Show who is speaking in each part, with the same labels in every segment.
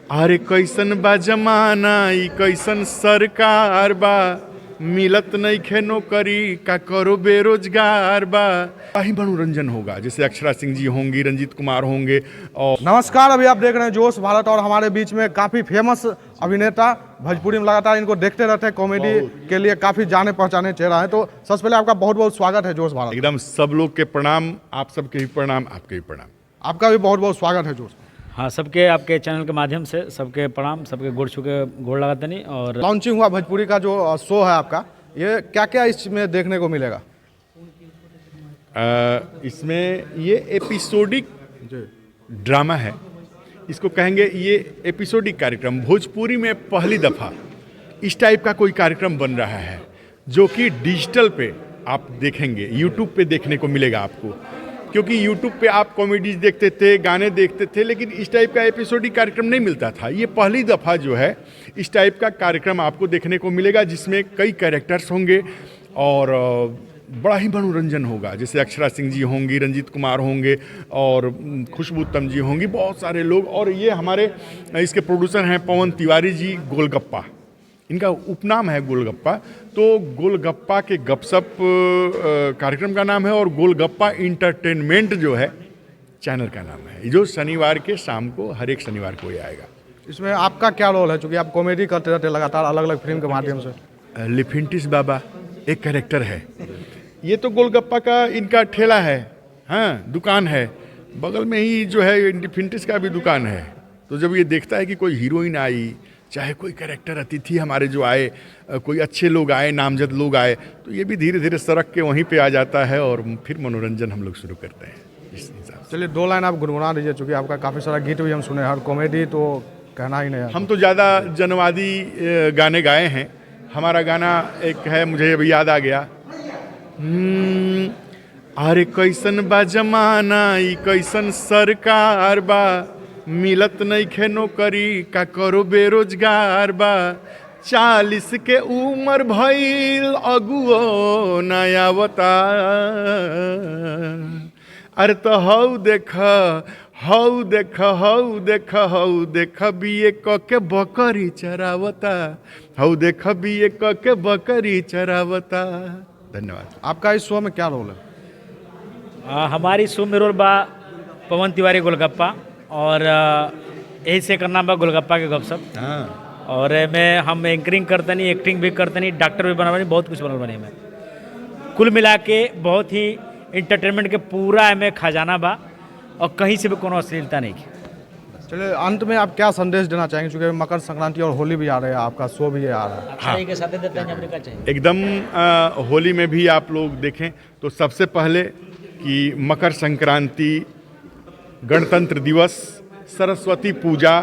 Speaker 1: अरे कैसन बा जमाना ई कैसन सरकार बा मिलत नइखे नौकरी का करो बेरोजगार बा। ही मनोरंजन होगा, जैसे अक्षरा सिंह जी होंगी, रंजीत कुमार होंगे। और
Speaker 2: नमस्कार, अभी आप देख रहे हैं जोश भारत और हमारे बीच में काफ़ी फेमस अभिनेता भोजपुरी में लगातार इनको देखते रहते हैं, कॉमेडी के लिए काफ़ी जाने पहचाने चेहरा है। तो सबसे पहले आपका बहुत बहुत स्वागत है जोश भारत।
Speaker 1: एकदम सब लोग के प्रणाम, आप सबके भी प्रणाम, आपके भी प्रणाम।
Speaker 2: आपका भी बहुत बहुत स्वागत है जोश।
Speaker 3: हाँ, सबके आपके चैनल के माध्यम से सबके प्रणाम, सबके गोड़ छू के गोड़ लगाते नहीं। और
Speaker 2: लॉन्चिंग हुआ भोजपुरी का जो शो है आपका, ये क्या क्या इसमें देखने को मिलेगा?
Speaker 1: इसमें ये एपिसोडिक ड्रामा है, इसको कहेंगे ये एपिसोडिक कार्यक्रम। भोजपुरी में पहली दफ़ा इस टाइप का कोई कार्यक्रम बन रहा है जो कि डिजिटल पे आप देखेंगे, यूट्यूब पे देखने को मिलेगा आपको। क्योंकि यूट्यूब पे आप कॉमेडीज देखते थे, गाने देखते थे, लेकिन इस टाइप का एपिसोडिक कार्यक्रम नहीं मिलता था। ये पहली दफ़ा जो है इस टाइप का कार्यक्रम आपको देखने को मिलेगा, जिसमें कई कैरेक्टर्स होंगे और बड़ा ही मनोरंजन होगा। जैसे अक्षरा सिंह जी होंगी, रंजीत कुमार होंगे और खुशबू उत्तम जी होंगी, बहुत सारे लोग। और ये हमारे इसके प्रोड्यूसर हैं पवन तिवारी जी, गोलगप्पा, इनका उपनाम है गोलगप्पा। तो गोलगप्पा के गपशप कार्यक्रम का नाम है, और गोलगप्पा इंटरटेनमेंट जो है चैनल का नाम है, जो शनिवार के शाम को, हर एक शनिवार को ये आएगा।
Speaker 2: इसमें आपका क्या रोल है, चूँकि आप कॉमेडी करते रहते लगातार अलग अलग फिल्म के माध्यम से?
Speaker 1: लिफिंटिस बाबा एक कैरेक्टर है। ये तो गोलगप्पा का इनका ठेला है, हाँ दुकान है, बगल में ही जो है लिफिंटिस का भी दुकान है। तो जब ये देखता है कि कोई हीरोइन आई, चाहे कोई कैरेक्टर अतिथि हमारे जो आए, कोई अच्छे लोग आए, नामजद लोग आए, तो ये भी धीरे धीरे सड़क के वहीं पे आ जाता है और फिर मनोरंजन हम लोग शुरू करते हैं इस हिसाब से।
Speaker 2: चलिए, दो लाइन आप गुनगुना दीजिए, चूँकि आपका काफ़ी सारा गीत भी हम सुने हैं और कॉमेडी तो कहना ही नहीं है।
Speaker 1: हम तो ज़्यादा जनवादी गाने गाए हैं। हमारा गाना एक है, मुझे अभी याद आ गया, अरे कैसन बा जमाना ई कैसन सरकार बा मिलत नइखे नौकरी का करो बेरोजगार बा। 40 के उम्र भइल अगुओ नयावता। अरे तो हऊ देख हऊ देख हऊ देख हऊ देख बीए क के बकरी चरावता। हऊ देख बीए क के बकरी चरावता। धन्यवाद।
Speaker 2: आपका इस शो में क्या रोल है?
Speaker 3: हमारी शो में रोल बा पवन तिवारी गोलगप्पा, और यही से करना बा गोलगप्पा के गपशप।
Speaker 1: हाँ,
Speaker 3: और मैं हम एंकरिंग करते नहीं, एक्टिंग भी करते नहीं, डॉक्टर भी बना बनी, बहुत कुछ बनल बनी। मैं कुल मिला के बहुत ही इंटरटेनमेंट के पूरा में खजाना बा, और कहीं से भी कोनो अश्लीलता नहीं।
Speaker 2: चलिए, अंत में आप क्या संदेश देना चाहेंगे, चूँकि मकर संक्रांति और होली भी आ रहे हैं, आपका शो भी आ रहा है?
Speaker 3: हाँ, के साथ देते हैं अमेरिका चाहिए
Speaker 1: एकदम। होली में भी आप लोग देखें तो सबसे पहले कि मकर संक्रांति, गणतंत्र दिवस, सरस्वती पूजा,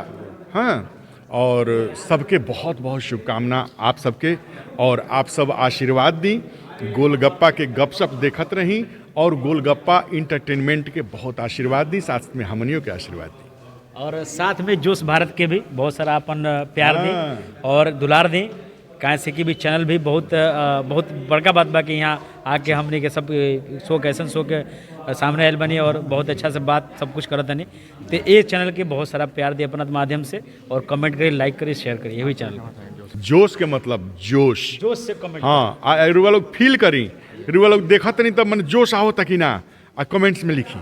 Speaker 1: हाँ, और सबके बहुत बहुत शुभकामना आप सबके। और आप सब आशीर्वाद दी, गोलगप्पा के गपशप देखत रहीं, और गोलगप्पा इंटरटेनमेंट के बहुत आशीर्वाद दी, साथ में हमनियों के आशीर्वाद दी,
Speaker 3: और साथ में जोश भारत के भी बहुत सारा अपन प्यार दें और दुलार दें। कहाँ से कि भी चैनल भी बहुत बड़का बात बा कि यहाँ आके हमने के सब शो कैसन शो के सामने आयल बनी, और बहुत अच्छा से बात सब कुछ करत नहीं। तो ये चैनल के बहुत सारा प्यार दिए अपना माध्यम से, और कमेंट करिए, लाइक करिए, शेयर करिए। यही चैनल
Speaker 1: जोश के मतलब जोश
Speaker 3: से कमेंट।
Speaker 1: हाँ, रुआ लोग फील करी, रुआ लोग देखत नहीं तब मन जोश आओ तक ना, कमेंट्स में लिखी।